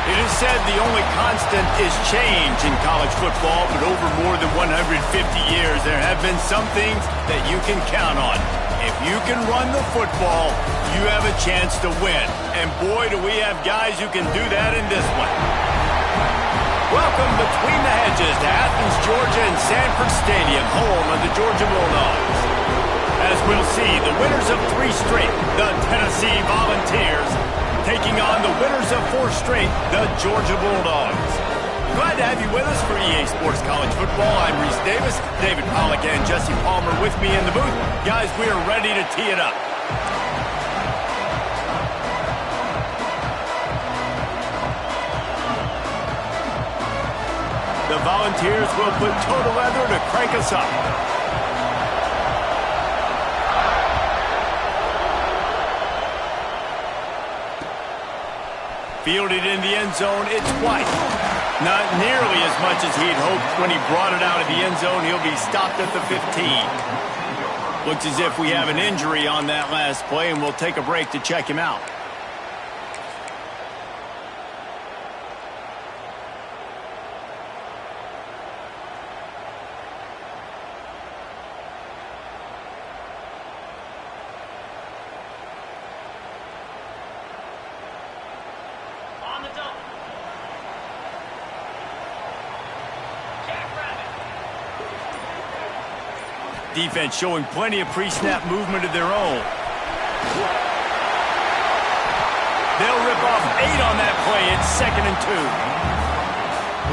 It is said the only constant is change in college football, but over more than 150 years, there have been some things that you can count on. If you can run the football, you have a chance to win. And boy, do we have guys who can do that in this one. Welcome between the hedges to Athens, Georgia and Sanford Stadium, home of the Georgia Bulldogs. As we'll see, the winners of 3 straight, the Tennessee Volunteers, taking on the winners of 4 straight, the Georgia Bulldogs. Glad to have you with us for EA Sports College Football. I'm Reese Davis, David Pollack and Jesse Palmer with me in the booth. Guys, we are ready to tee it up. The Volunteers will put total leather to crank us up. Fielded in the end zone, it's White. Not nearly as much as he'd hoped when he brought it out of the end zone. He'll be stopped at the 15. Looks as if we have an injury on that last play, and we'll take a break to check him out. Defense showing plenty of pre-snap movement of their own. They'll rip off 8 on that play. It's 2nd and 2.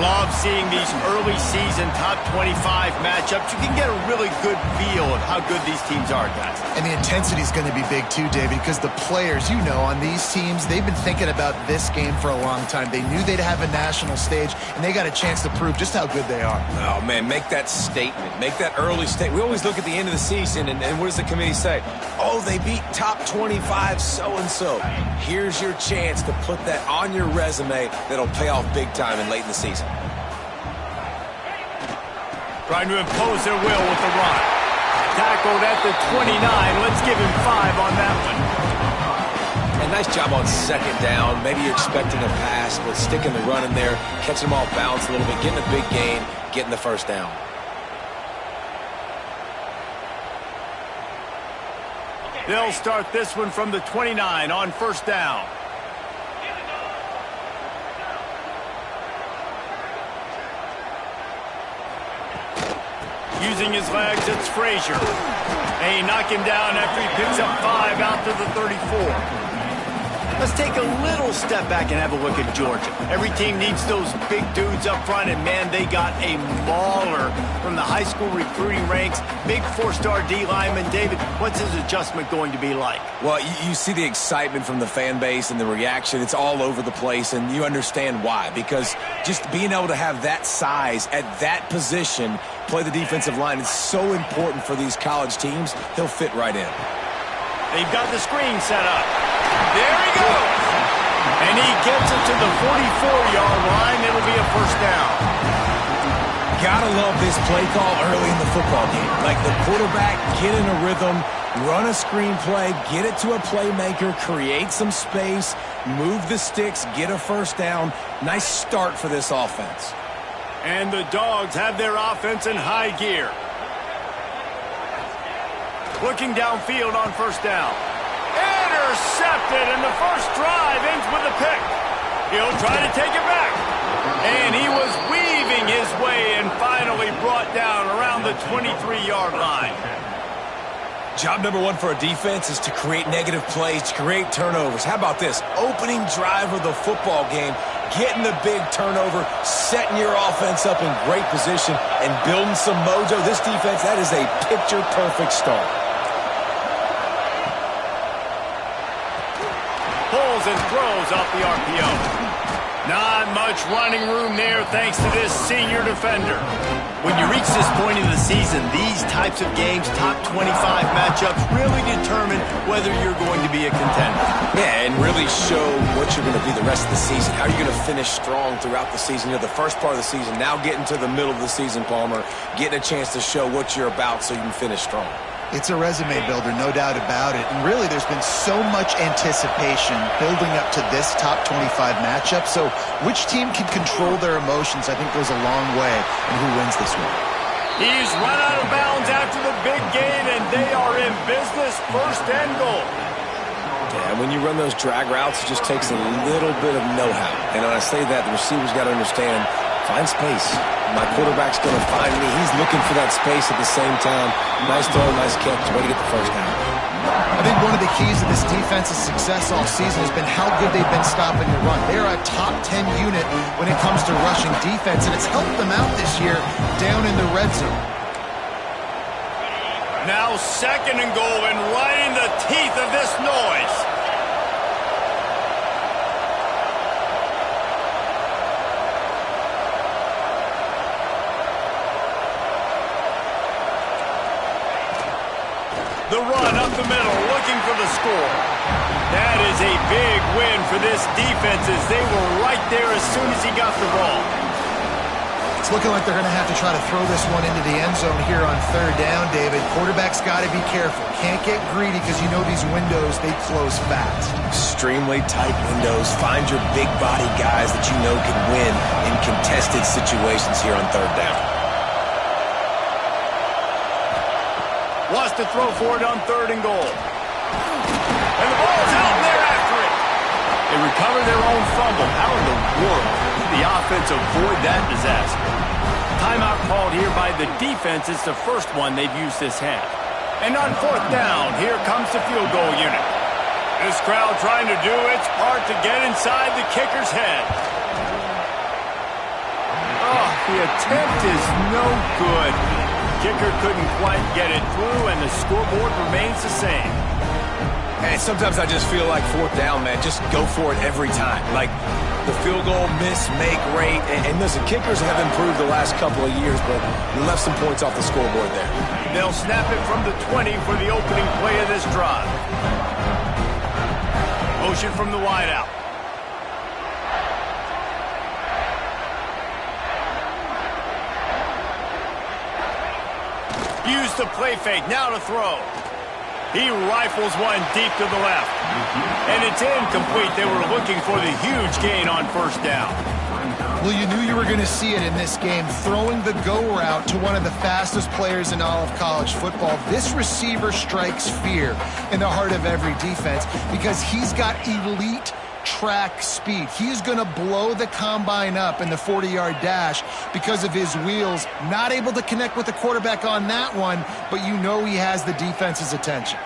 Love seeing these early season top 25 matchups. You can get a really good feel of how good these teams are, guys. And the intensity is going to be big too, David, because the players, you know, on these teams, they've been thinking about this game for a long time. They knew they'd have a national stage, and they got a chance to prove just how good they are. Oh, man, make that statement. Make that early statement. We always look at the end of the season, and what does the committee say? Oh, they beat top 25 so-and-so. Here's your chance to put that on your resume that'll pay off big time and late in the season. Trying to impose their will with the run. Tackled at the 29. Let's give him 5 on that one. And nice job on 2nd down. Maybe you're expecting a pass, but sticking the run in there, catching them all balanced a little bit, getting a big gain, getting the 1st down. They'll start this one from the 29 on 1st down. Using his legs, it's Frazier. And he knocked him down after he picks up 5 out to the 34. Let's take a little step back and have a look at Georgia. Every team needs those big dudes up front, and man, they got a mauler from the high school recruiting ranks. Big 4-star D lineman. David, what's his adjustment going to be like? Well, you see the excitement from the fan base and the reaction. It's all over the place, and you understand why. Because just being able to have that size at that position, play the defensive line, is so important for these college teams. He'll fit right in. They've got the screen set up. There he goes. And he gets it to the 44-yard line. It'll be a 1st down. Gotta love this play call early in the football game. Like the quarterback, get in a rhythm, run a screen play, get it to a playmaker, create some space, move the sticks, get a 1st down. Nice start for this offense. And the Dogs have their offense in high gear. Looking downfield on 1st down. Intercepted, and the first drive ends with a pick. He'll try to take it back. And he was weaving his way and finally brought down around the 23-yard line. Job number 1 for a defense is to create negative plays, to create turnovers. How about this? Opening drive of the football game, getting the big turnover, setting your offense up in great position, and building some mojo. This defense, that is a picture-perfect start. Pulls and throws off the RPO. Not much running room there thanks to this senior defender. When you reach this point in the season, these types of games, top 25 matchups, really determine whether you're going to be a contender. Yeah, and really show what you're going to be the rest of the season. How are you going to finish strong throughout the season? You know, the first part of the season, now getting to the middle of the season, Palmer, getting a chance to show what you're about so you can finish strong. It's a resume builder, no doubt about it. And really, there's been so much anticipation building up to this top 25 matchup. So which team can control their emotions, I think, goes a long way in who wins this one. He's run out of bounds after the big gain, and they are in business. First and goal. Yeah, when you run those drag routes, it just takes a little bit of know-how. And when I say that, the receiver's got to understand, find space. My quarterback's going to find me. He's looking for that space at the same time. Nice throw, nice catch. Way to get the first down. I think one of the keys to this defense's success all season has been how good they've been stopping the run. They're a top 10 unit when it comes to rushing defense, and it's helped them out this year down in the red zone. Now second and goal, and right in the teeth of this noise. The run up the middle, looking for the score. That is a big win for this defense as they were right there as soon as he got the ball. It's looking like they're going to have to try to throw this one into the end zone here on third down, David. Quarterback's got to be careful. Can't get greedy because you know these windows, they close fast. Extremely tight windows. Find your big body guys that you know can win in contested situations here on third down. Wants to throw for it on third and goal. And the ball's out, and they're after it. They recover their own fumble. How in the world did the offense avoid that disaster? Timeout called here by the defense. It's the first one they've used this half. And on fourth down, here comes the field goal unit. This crowd trying to do its part to get inside the kicker's head. Oh, the attempt is no good. Kicker couldn't quite get it through, and the scoreboard remains the same. And sometimes I just feel like fourth down, man, just go for it every time. Like the field goal miss, make rate. And listen, kickers have improved the last couple of years, but you left some points off the scoreboard there. They'll snap it from the 20 for the opening play of this drive. Motion from the wideout. Use the play fake, now to throw. He rifles one deep to the left. And it's incomplete. They were looking for the huge gain on first down. Well, you knew you were going to see it in this game. Throwing the go route to one of the fastest players in all of college football. This receiver strikes fear in the heart of every defense because he's got elite track speed. He's going to blow the combine up in the 40-yard dash because of his wheels. Not able to connect with the quarterback on that one, but you know he has the defense's attention.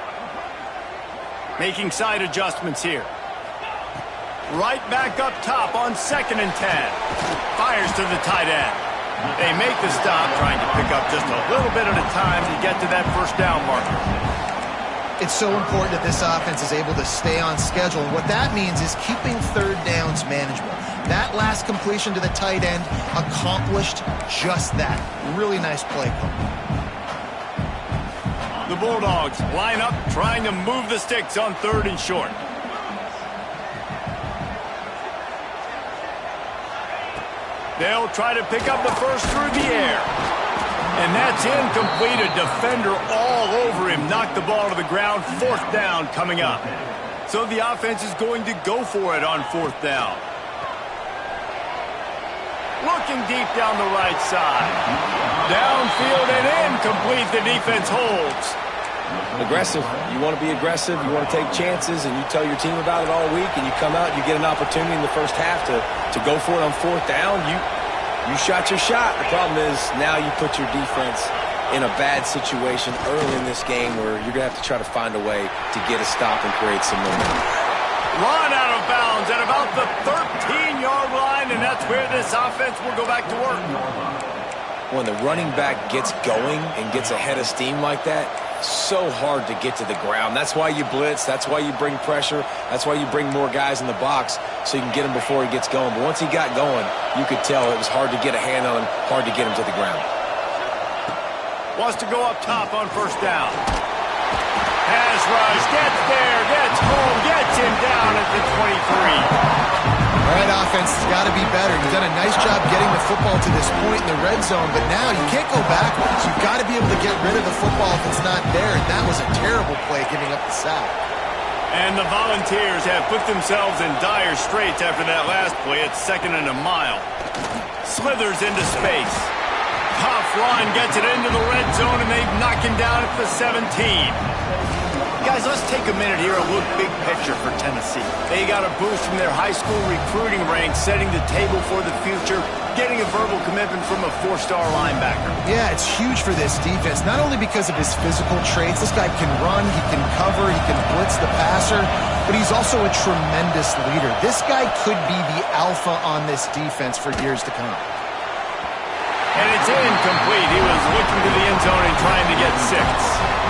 Making side adjustments here. Right back up top on 2nd and 10. Fires to the tight end. They make the stop, trying to pick up just a little bit at a time to get to that first down marker. It's so important that this offense is able to stay on schedule. And what that means is keeping third downs manageable. That last completion to the tight end accomplished just that. Really nice play call. The Bulldogs line up, trying to move the sticks on third and short. They'll try to pick up the first through the air. And that's incomplete. A defender all over him. Knocked the ball to the ground. Fourth down coming up. So the offense is going to go for it on fourth down. Looking deep down the right side. Downfield and incomplete. The defense holds. Aggressive. You want to be aggressive. You want to take chances, and you tell your team about it all week, and you come out and you get an opportunity in the first half to go for it on fourth down. You shot your shot. The problem is now you put your defense in a bad situation early in this game where you're going to have to try to find a way to get a stop and create some momentum. Run out of bounds at about the 13-yard line, and that's where this offense will go back to work. When the running back gets going and gets ahead of steam like that, so hard to get to the ground. That's why you blitz. That's why you bring pressure. That's why you bring more guys in the box so you can get him before he gets going. But once he got going, you could tell it was hard to get a hand on him, hard to get him to the ground. Wants to go up top on first down. Pass rush, gets there, gets home, gets him down at the 23. All right, offense, defense has got to be better. You've done a nice job getting the football to this point in the red zone, but now you can't go backwards. You've got to be able to get rid of the football if it's not there, and that was a terrible play giving up the sack. And the Volunteers have put themselves in dire straits after that last play. It's 2nd and a mile. Slithers into space. Tough run gets it into the red zone, and they've knocked him down at the 17. Guys, let's take a minute here and look big picture for Tennessee. They got a boost from their high school recruiting ranks, setting the table for the future, getting a verbal commitment from a 4-star linebacker. Yeah, it's huge for this defense, not only because of his physical traits. This guy can run, he can cover, he can blitz the passer, but he's also a tremendous leader. This guy could be the alpha on this defense for years to come. And it's incomplete. He was looking to the end zone and trying to get 6.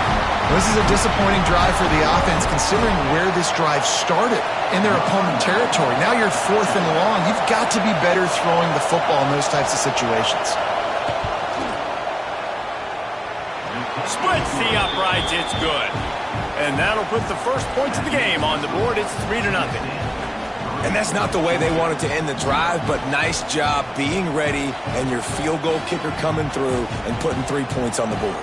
This is a disappointing drive for the offense, considering where this drive started in their opponent territory. Now you're 4th and long. You've got to be better throwing the football in those types of situations. Splits the uprights. It's good. And that'll put the first points of the game on the board. It's 3-0. And that's not the way they wanted to end the drive, but nice job being ready and your field goal kicker coming through and putting 3 points on the board.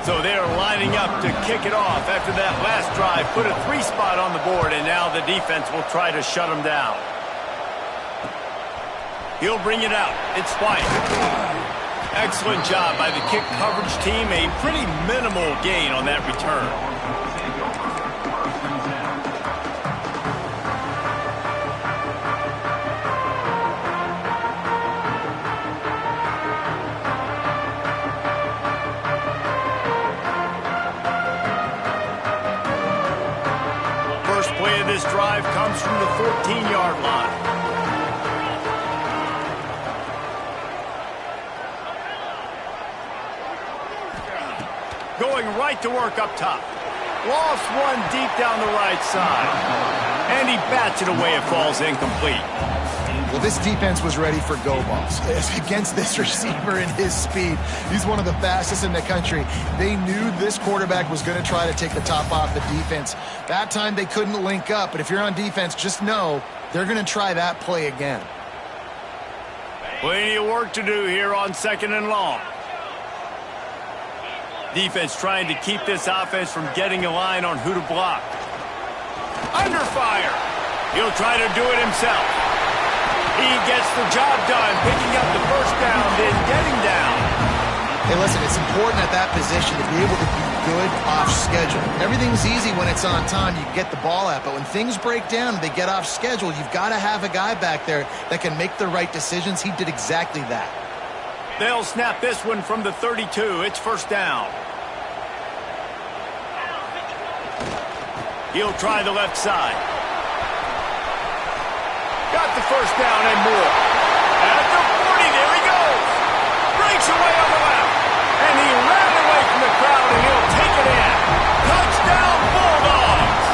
So they are lining up to kick it off after that last drive. Put a 3 spot on the board, and now the defense will try to shut them down. He'll bring it out. It's White. Excellent job by the kick coverage team. A pretty minimal gain on that return. First play of this drive comes from the 14-yard line. Going right to work up top. Lost one deep down the right side. And he bats it away. It falls incomplete. Well, this defense was ready for go balls against this receiver and his speed. He's one of the fastest in the country. They knew this quarterback was going to try to take the top off the defense. That time they couldn't link up, but if you're on defense, just know they're going to try that play again. Plenty of work to do here on 2nd and long. Defense trying to keep this offense from getting a line on who to block. Under fire. He'll try to do it himself. He gets the job done, picking up the first down, then getting down. Hey, listen, it's important at that position to be able to be good off schedule. Everything's easy when it's on time. You get the ball out, but when things break down and they get off schedule, you've got to have a guy back there that can make the right decisions. He did exactly that. They'll snap this one from the 32. It's first down. He'll try the left side. Got the first down and more. At the 40, there he goes. Breaks away on the left. And he ran away from the crowd, and he'll take it in. Touchdown, Bulldogs.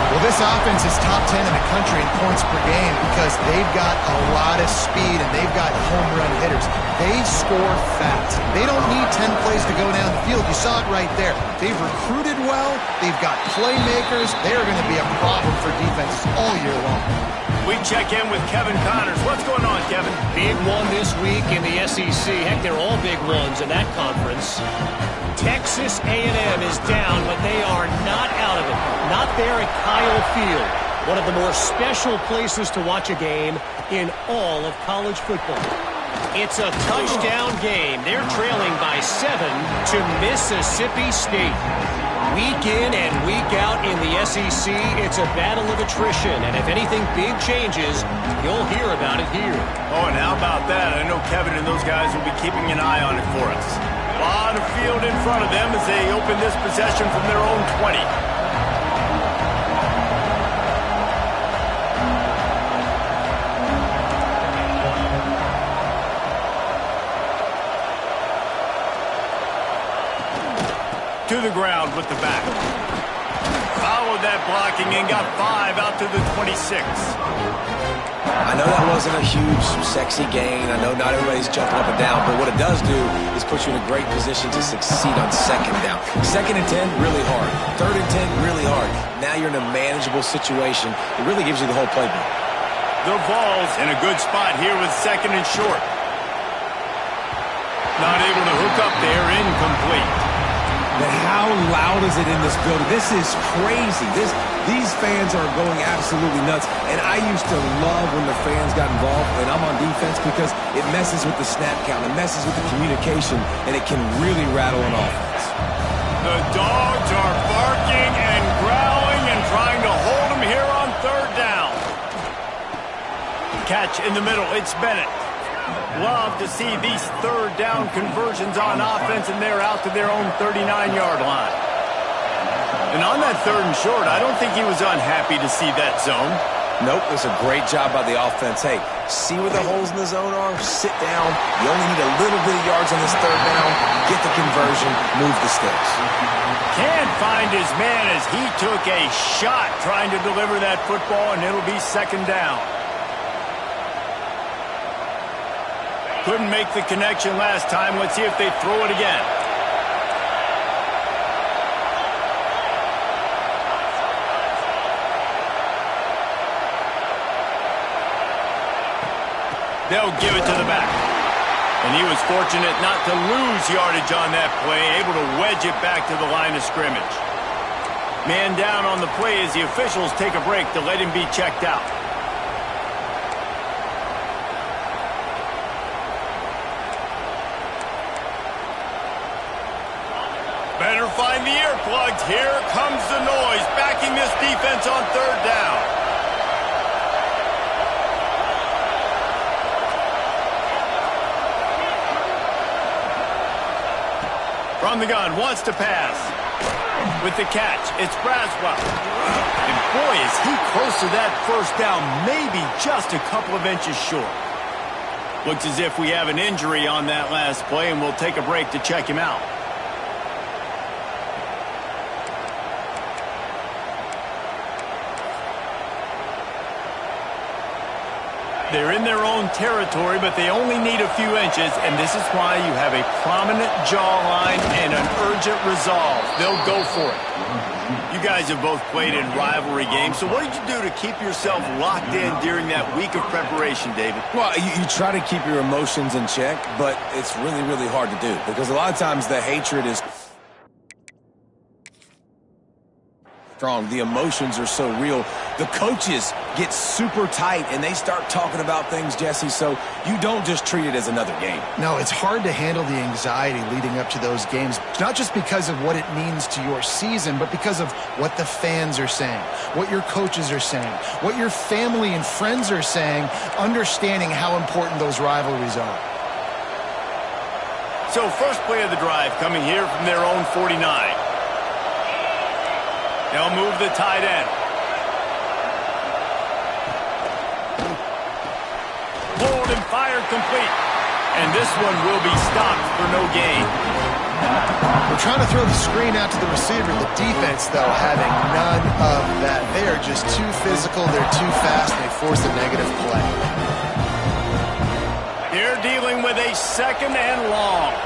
Well, this offense is top 10 in the country in points per game because they've got a lot of speed and they've got home run hitters. They score fast. They don't need 10 plays to go down the field. You saw it right there. They've recruited well. They've got playmakers. They are going to be a problem for defenses all year long. We check in with Kevin Connors. What's going on, Kevin? Big one this week in the SEC. Heck, they're all big ones in that conference. Texas A&M is down, but they are not out of it. Not there at Kyle Field. One of the more special places to watch a game in all of college football. It's a touchdown game. They're trailing by 7 to Mississippi State. Week in and week out in the SEC, it's a battle of attrition. And if anything big changes, you'll hear about it here. Oh, and how about that? I know Kevin and those guys will be keeping an eye on it for us. A lot of field in front of them as they open this possession from their own 20. To the ground with the back. Followed that blocking and got 5 out to the 26. I know that wasn't a huge, sexy gain. I know not everybody's jumping up and down, but what it does do is put you in a great position to succeed on 2nd down. 2nd and 10, really hard. 3rd and 10, really hard. Now you're in a manageable situation. It really gives you the whole playbook. The Vols in a good spot here with 2nd and short. Not able to hook up there, incomplete. But how loud is it in this building? This is crazy. These fans are going absolutely nuts. And I used to love when the fans got involved, and I'm on defense, because it messes with the snap count, it messes with the communication, and it can really rattle an offense. The dogs are barking and growling and trying to hold them here on 3rd down. Catch in the middle, it's Bennett. Love to see these 3rd down conversions on offense, and they're out to their own 39-yard line. And on that 3rd and short, I don't think he was unhappy to see that zone. Nope, it was a great job by the offense. Hey, see where the holes in the zone are? Sit down. You only need a little bit of yards on this 3rd down. Get the conversion. Move the sticks. Can't find his man as he took a shot trying to deliver that football, and it'll be 2nd down. Couldn't make the connection last time. Let's see if they throw it again. They'll give it to the back. And he was fortunate not to lose yardage on that play, able to wedge it back to the line of scrimmage. Man down on the play as the officials take a break to let him be checked out. Better find the earplugs. Here comes the noise, backing this defense on 3rd down. From the gun, wants to pass. With the catch, it's Braswell. And boy, is he close to that 1st down, maybe just a couple of inches short. Looks as if we have an injury on that last play, and we'll take a break to check him out. They're in their own territory, but they only need a few inches, and this is why you have a prominent jawline and an urgent resolve. They'll go for it. You guys have both played in rivalry games, so what did you do to keep yourself locked in during that week of preparation, David? Well, you try to keep your emotions in check, but it's really, really hard to do, because a lot of times the hatred is strong. The emotions are so real. The coaches get super tight, and they start talking about things, Jesse, so you don't just treat it as another game. No, it's hard to handle the anxiety leading up to those games, not just because of what it means to your season, but because of what the fans are saying, what your coaches are saying, what your family and friends are saying, understanding how important those rivalries are. So first play of the drive coming here from their own 49. They'll move the tight end. Pulled and fired complete. And this one will be stopped for no gain. We're trying to throw the screen out to the receiver. The defense, though, having none of that. They are just too physical. They're too fast. They force a negative play. They're dealing with a 2nd and long.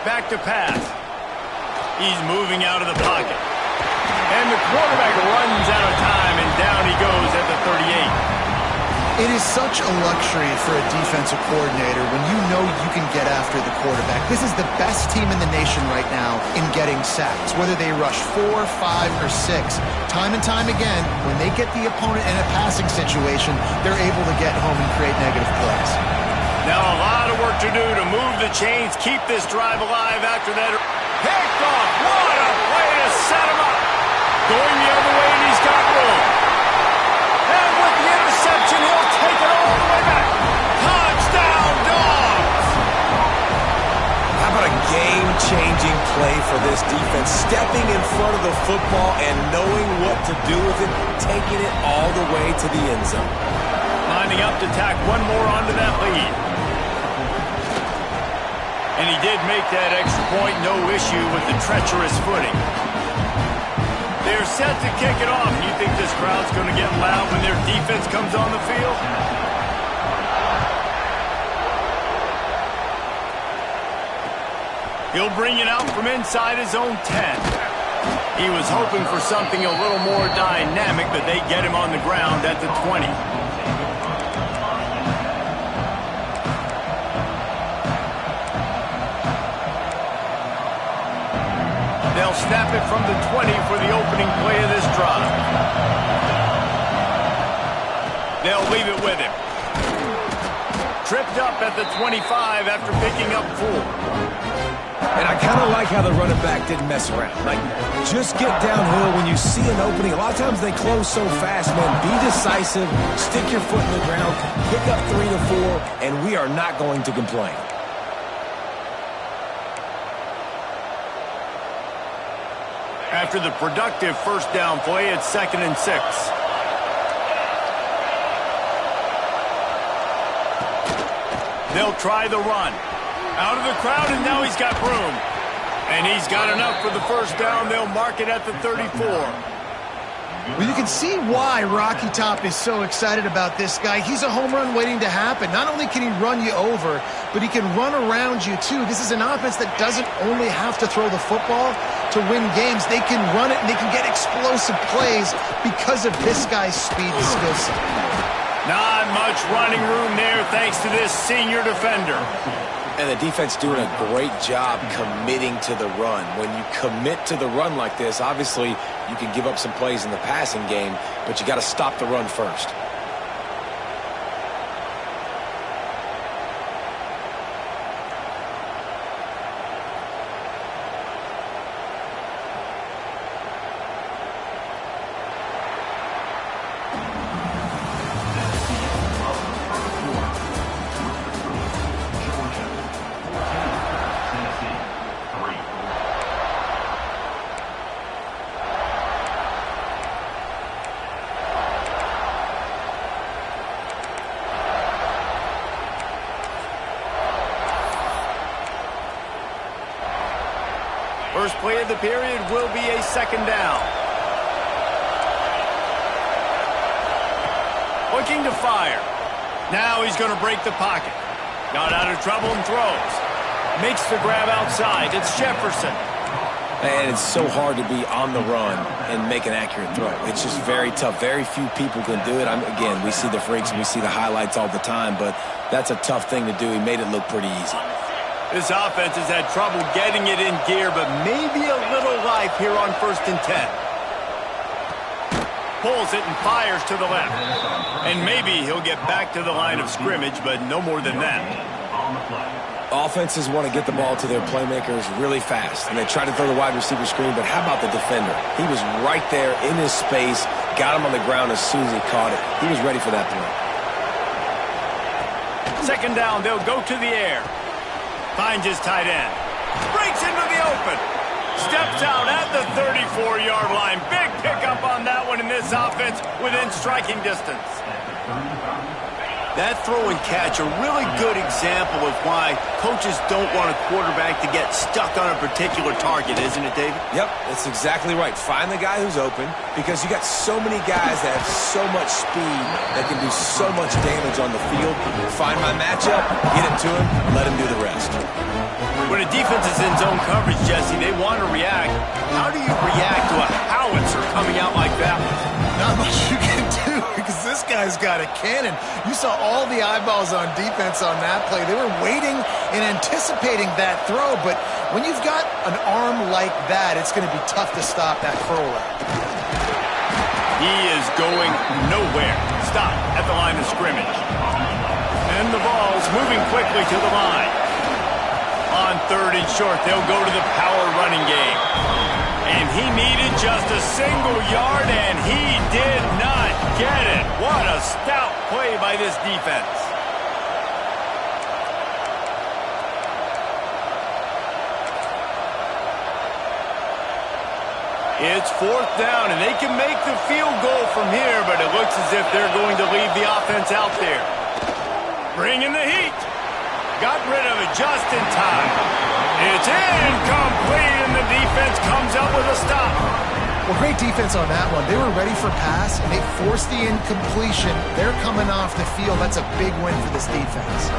Back to pass. He's moving out of the pocket. And the quarterback runs out of time, and down he goes at the 38. It is such a luxury for a defensive coordinator when you know you can get after the quarterback. This is the best team in the nation right now in getting sacks, whether they rush 4, 5, or 6. Time and time again, when they get the opponent in a passing situation, they're able to get home and create negative plays. Now a lot of work to do to move the chains, keep this drive alive after that. Picked off. What a way to set him up. Going the other way, and he's got room. And with the interception, he'll take it all the way back. Touchdown, Dogs! How about a game-changing play for this defense? Stepping in front of the football and knowing what to do with it, taking it all the way to the end zone. Lining up to tack one more onto that lead. And he did make that extra point, no issue with the treacherous footing. They're set to kick it off. You think this crowd's going to get loud when their defense comes on the field? He'll bring it out from inside his own 10. He was hoping for something a little more dynamic, but they get him on the ground at the 20. They'll snap it from the 20 for the opening play of this drive. They'll leave it with him. Tripped up at the 25 after picking up 4. And I kind of like how the running back didn't mess around. Like, just get downhill when you see an opening. A lot of times they close so fast, man. Be decisive, stick your foot in the ground, pick up 3 to 4, and we are not going to complain. After the productive first down play, it's 2nd and 6. They'll try the run. Out of the crowd, and now he's got room. And he's got enough for the first down. They'll mark it at the 34. Well, you can see why Rocky Top is so excited about this guy. He's a home run waiting to happen. Not only can he run you over, but he can run around you, too. This is an offense that doesn't only have to throw the football to win games. They can run it, and they can get explosive plays because of this guy's speed and skill set. Not much running room there thanks to this senior defender. And the defense doing a great job committing to the run. When you commit to the run like this, obviously you can give up some plays in the passing game, but you got to stop the run first. First play of the period will be a 2nd down. Looking to fire. Now he's going to break the pocket. Got out of trouble and throws. Makes the grab outside. It's Jefferson. And it's so hard to be on the run and make an accurate throw. It's just very tough. Very few people can do it. Again, we see the freaks and we see the highlights all the time, but that's a tough thing to do. He made it look pretty easy. This offense has had trouble getting it in gear, but maybe a little life here on 1st and 10. Pulls it and fires to the left. And maybe he'll get back to the line of scrimmage, but no more than that. Offenses want to get the ball to their playmakers really fast, and they try to throw the wide receiver screen, but how about the defender? He was right there in his space, got him on the ground as soon as he caught it. He was ready for that play. 2nd down, they'll go to the air. Finds his tight end. Breaks into the open. Steps out at the 34-yard line. Big pickup on that one in this offense within striking distance. That throw and catch, a really good example of why coaches don't want a quarterback to get stuck on a particular target, isn't it, David? Yep, that's exactly right. Find the guy who's open, because you got so many guys that have so much speed that can do so much damage on the field. Find my matchup, get it to him, let him do the rest. When a defense is in zone coverage, Jesse, they want to react. How do you react to a howitzer coming out like that? Not much you can do because this guy's got a cannon. You saw all the eyeballs on defense on that play. They were waiting and anticipating that throw, but when you've got an arm like that, it's going to be tough to stop that curl route. He is going nowhere. Stop at the line of scrimmage. And the ball's moving quickly to the line. On 3rd and short, they'll go to the power running game. And he needed just a single yard, and he did not get it. What a stout play by this defense. It's 4th down, and they can make the field goal from here, but it looks as if they're going to leave the offense out there. Bringing the heat. Got rid of it just in time. It's incomplete, and the defense comes up with a stop. Well, great defense on that one. They were ready for pass, and they forced the incompletion. They're coming off the field. That's a big win for this defense.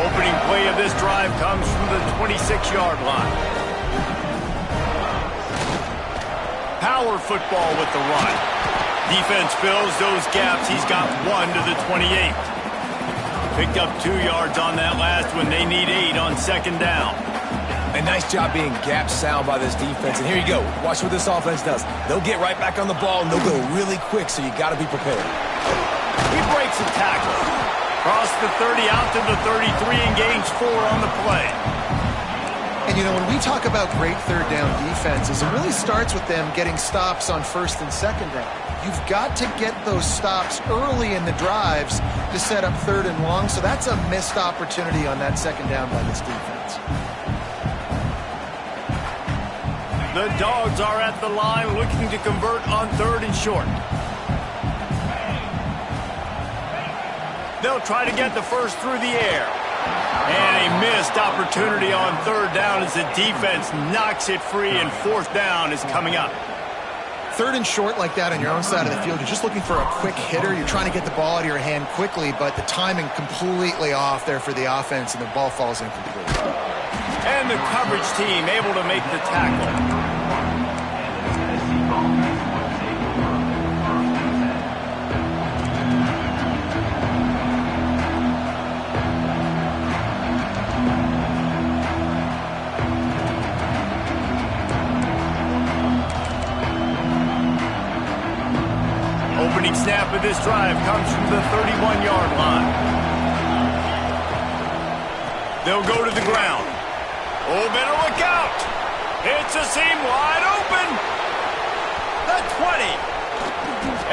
Opening play of this drive comes from the 26-yard line. Power football with the run. Defense fills those gaps. He's got 1 to the 28. Picked up 2 yards on that last one. They need 8 on second down. A nice job being gap sound by this defense. And here you go. Watch what this offense does. They'll get right back on the ball, and they'll go really quick, so you got to be prepared. He breaks a tackle. Cross the 30 out to the 33 and gains 4 on the play. And, you know, when we talk about great third down defenses, it really starts with them getting stops on first and second down. You've got to get those stops early in the drives to set up third and long, so that's a missed opportunity on that second down by this defense. The Dogs are at the line looking to convert on third and short. They'll try to get the first through the air. And a missed opportunity on third down as the defense knocks it free, and fourth down is coming up. Third and short like that on your own side of the field, you're just looking for a quick hitter. You're trying to get the ball out of your hand quickly, but the timing completely off there for the offense, and the ball falls incomplete. And the coverage team able to make the tackle. Opening snap of this drive comes from the 31-yard line. They'll go to the ground. Oh, better look out. It's a seam wide open. The 20.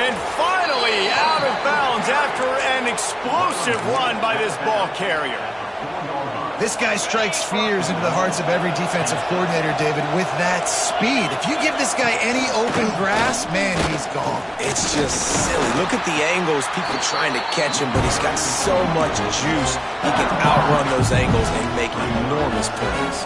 And finally out of bounds after an explosive run by this ball carrier. This guy strikes fears into the hearts of every defensive coordinator, David, with that speed. If you give this guy any open grass, man, he's gone. It's just silly. Look at the angles, people trying to catch him, but he's got so much juice. He can outrun those angles and make enormous plays.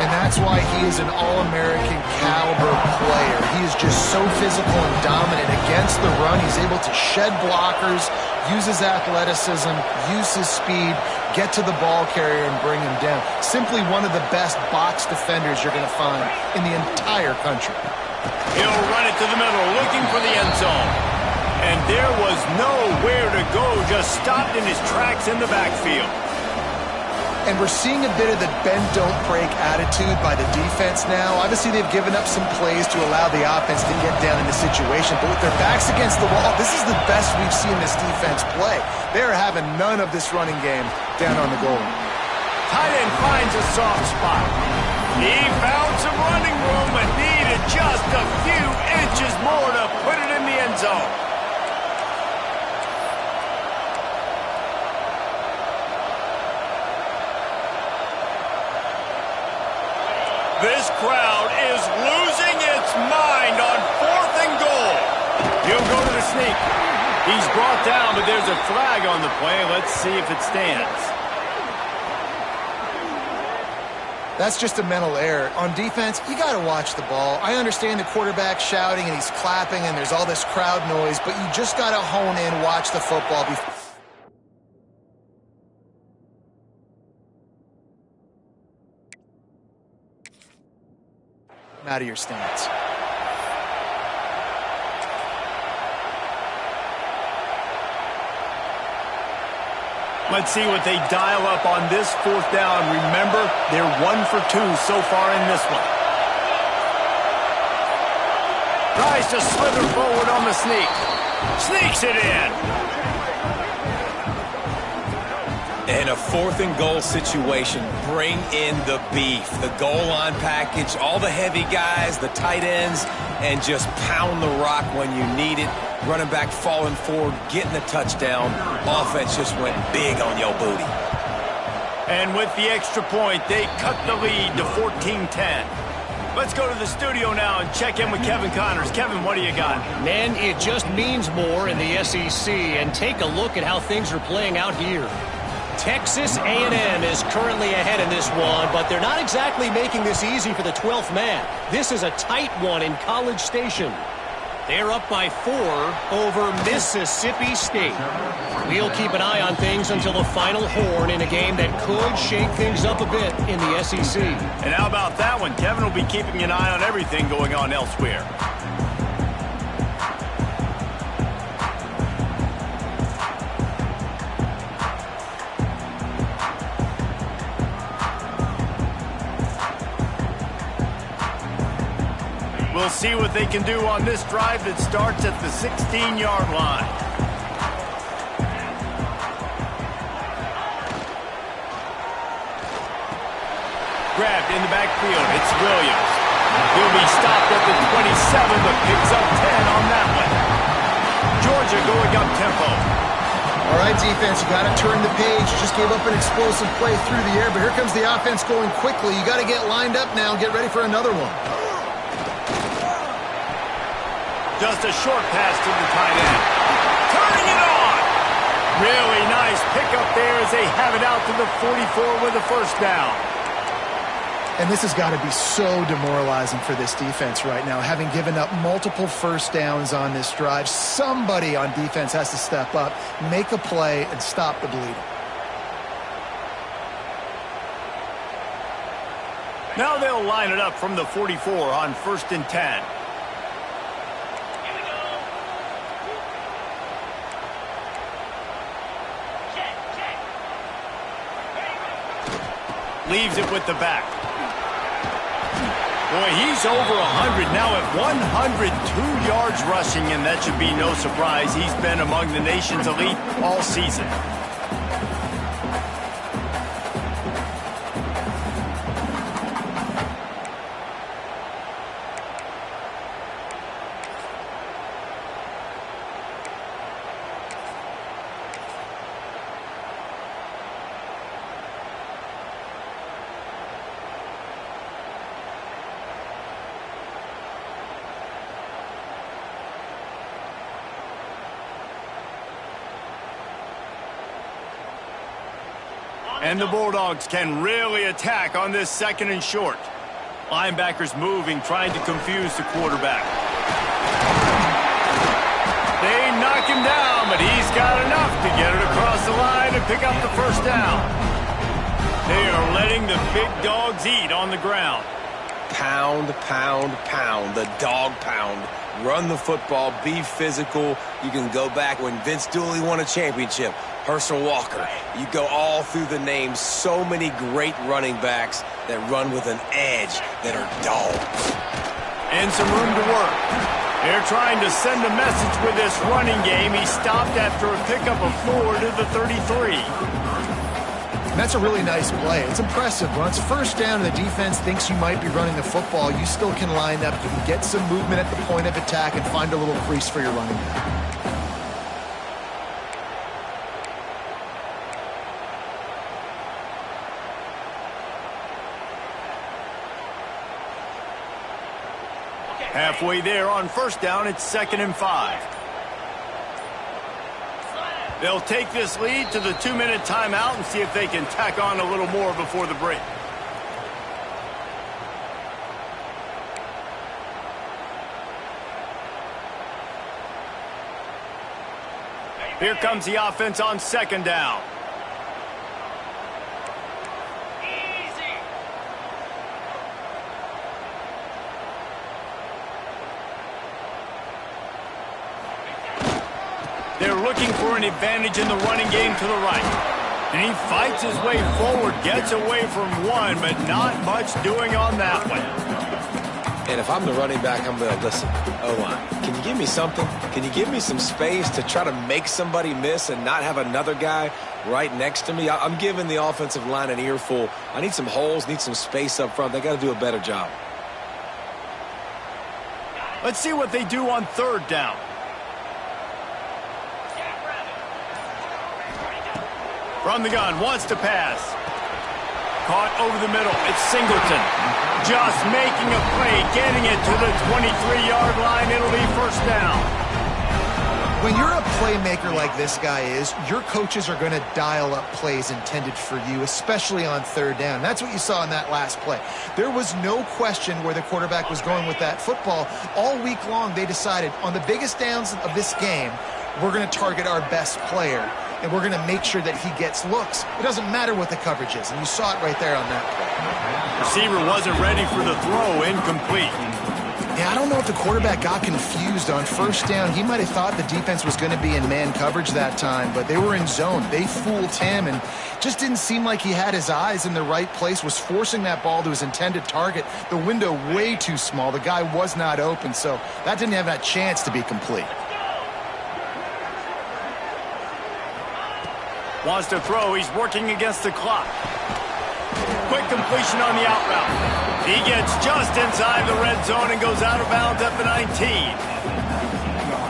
And that's why he is an All-American caliber player. He is just so physical and dominant against the run. He's able to shed blockers, use his athleticism, use his speed, get to the ball carrier and bring him down. Simply one of the best box defenders you're going to find in the entire country. He'll run it to the middle, looking for the end zone. And there was nowhere to go, just stopped in his tracks in the backfield. And we're seeing a bit of the bend-don't-break attitude by the defense now. Obviously, they've given up some plays to allow the offense to get down in the situation. But with their backs against the wall, this is the best we've seen this defense play. They are having none of this running game down on the goal line. Tight end finds a soft spot. He found some running room but needed just a few inches more to put it in the end zone. This crowd is losing its mind on fourth and goal. He'll go to the sneak. He's brought down, but there's a flag on the play. Let's see if it stands. That's just a mental error. On defense, you got to watch the ball. I understand the quarterback shouting and he's clapping and there's all this crowd noise, but you just got to hone in, watch the football before. Out of your stance. Let's see what they dial up on this fourth down. Remember, they're 1 for 2 so far in this one. Tries to slither forward on the sneak. Sneaks it in. In a fourth and goal situation, bring in the beef, the goal line package, all the heavy guys, the tight ends, and just pound the rock when you need it. Running back falling forward, getting the touchdown. Offense just went big on your booty. And with the extra point, they cut the lead to 14-10. Let's go to the studio now and check in with Kevin Connors. Kevin, what do you got? Man, it just means more in the SEC, and take a look at how things are playing out here. Texas A&M is currently ahead in this one, but they're not exactly making this easy for the 12th man. This is a tight one in College Station. They're up by 4 over Mississippi State. We'll keep an eye on things until the final horn in a game that could shake things up a bit in the SEC. And how about that one? Kevin will be keeping an eye on everything going on elsewhere. We'll see what they can do on this drive that starts at the 16-yard line. Grabbed in the backfield. It's Williams. He'll be stopped at the 27, but picks up 10 on that one. Georgia going up tempo. All right, defense, you got to turn the page. You just gave up an explosive play through the air, but here comes the offense going quickly. You got to get lined up now and get ready for another one. Just a short pass to the tight end. Turning it on. Really nice pickup there as they have it out to the 44 with a first down. And this has got to be so demoralizing for this defense right now, having given up multiple first downs on this drive. Somebody on defense has to step up, make a play, and stop the bleeding. Now they'll line it up from the 44 on 1st and 10. Leaves it with the back. Boy, he's over 100 now at 102 yards rushing, and that should be no surprise. He's been among the nation's elite all season. And the Bulldogs can really attack on this 2nd and short. Linebackers moving, trying to confuse the quarterback. They knock him down, but he's got enough to get it across the line and pick up the first down. They are letting the big dogs eat on the ground. Pound, pound, pound. The dog pound. Run the football. Be physical. You can go back when Vince Dooley won a championship. Herschel Walker. You go all through the names. So many great running backs that run with an edge that are dogs. And some room to work. They're trying to send a message with this running game. He stopped after a pickup of 4 to the 33. And that's a really nice play. It's impressive. When it's first down and the defense thinks you might be running the football, you still can line up. You can get some movement at the point of attack and find a little crease for your running back. Halfway there on first down, it's 2nd and 5. They'll take this lead to the 2-minute timeout and see if they can tack on a little more before the break. Here comes the offense on 2nd down. They're looking for an advantage in the running game to the right. And he fights his way forward, gets away from one, but not much doing on that one. And if I'm the running back, I'm going to listen. O-line, can you give me something? Can you give me some space to try to make somebody miss and not have another guy right next to me? I'm giving the offensive line an earful. I need some holes, need some space up front. They got to do a better job. Let's see what they do on 3rd down. From the gun, wants to pass. Caught over the middle. It's Singleton. Just making a play, getting it to the 23-yard line. It'll be first down. When you're a playmaker like this guy is, your coaches are going to dial up plays intended for you, especially on third down. That's what you saw in that last play. There was no question where the quarterback was going with that football. All week long, they decided on the biggest downs of this game, we're going to target our best player, and we're going to make sure that he gets looks. It doesn't matter what the coverage is, and you saw it right there on that play. Receiver wasn't ready for the throw, incomplete. Yeah, I don't know if the quarterback got confused on first down. He might have thought the defense was going to be in man coverage that time, but they were in zone. They fooled him and just didn't seem like he had his eyes in the right place, was forcing that ball to his intended target. The window way too small. The guy was not open, so that didn't have that chance to be complete. Wants to throw. He's working against the clock. Quick completion on the out route. He gets just inside the red zone and goes out of bounds at the 19.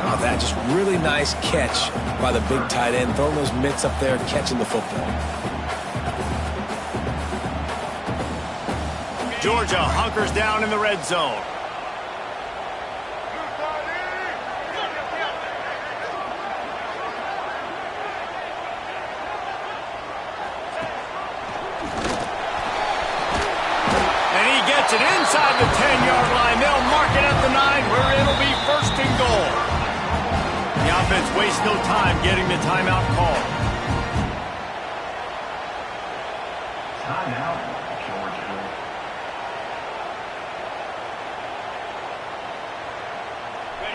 Oh, that just really nice catch by the big tight end, throwing those mitts up there, catching the football. Georgia hunkers down in the red zone. It inside the 10-yard line. They'll mark it at the 9 where it'll be 1st and goal. The offense wastes no time getting the timeout call. Timeout, Georgia.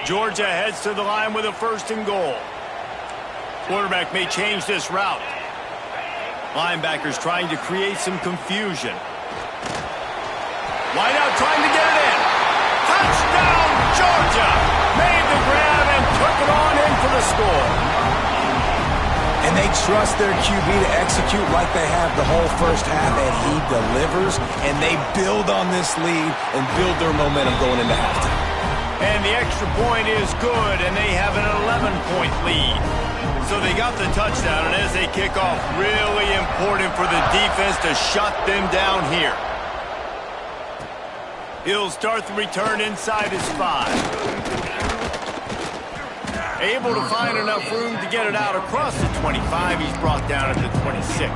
Georgia heads to the line with a 1st and goal. Quarterback may change this route. Linebackers trying to create some confusion. Wide out trying to get it in. Touchdown, Georgia! Made the grab and took it on in for the score. And they trust their QB to execute like they have the whole first half, and he delivers, and they build on this lead and build their momentum going into halftime. And the extra point is good, and they have an 11-point lead. So they got the touchdown, and as they kick off, really important for the defense to shut them down here. He'll start the return inside his 5. Able to find enough room to get it out across the 25. He's brought down at the 26.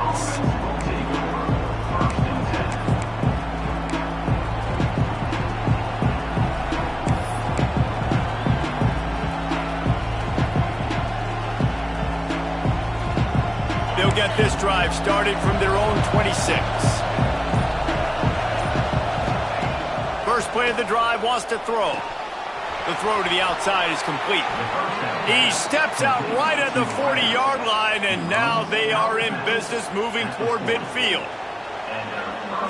They'll get this drive started from their own 26. First play of the drive, wants to throw. The throw to the outside is complete. He steps out right at the 40-yard line, and now they are in business moving toward midfield.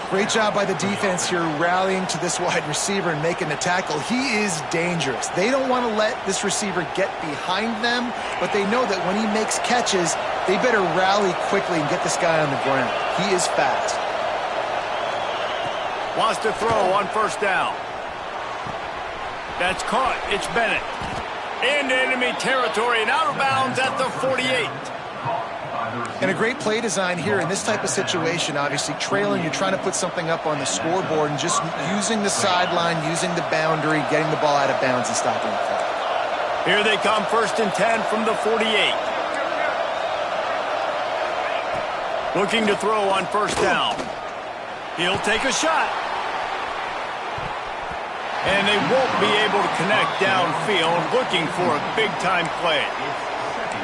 Great job by the defense here rallying to this wide receiver and making the tackle. He is dangerous. They don't want to let this receiver get behind them, but they know that when he makes catches, they better rally quickly and get this guy on the ground. He is fast. Wants to throw on first down. That's caught. It's Bennett. Into enemy territory and out of bounds at the 48. And a great play design here in this type of situation. Obviously, trailing, you're trying to put something up on the scoreboard and just using the sideline, using the boundary, getting the ball out of bounds and stopping the clock. Here they come, 1st and 10 from the 48. Looking to throw on first down. He'll take a shot. And they won't be able to connect downfield, looking for a big-time play.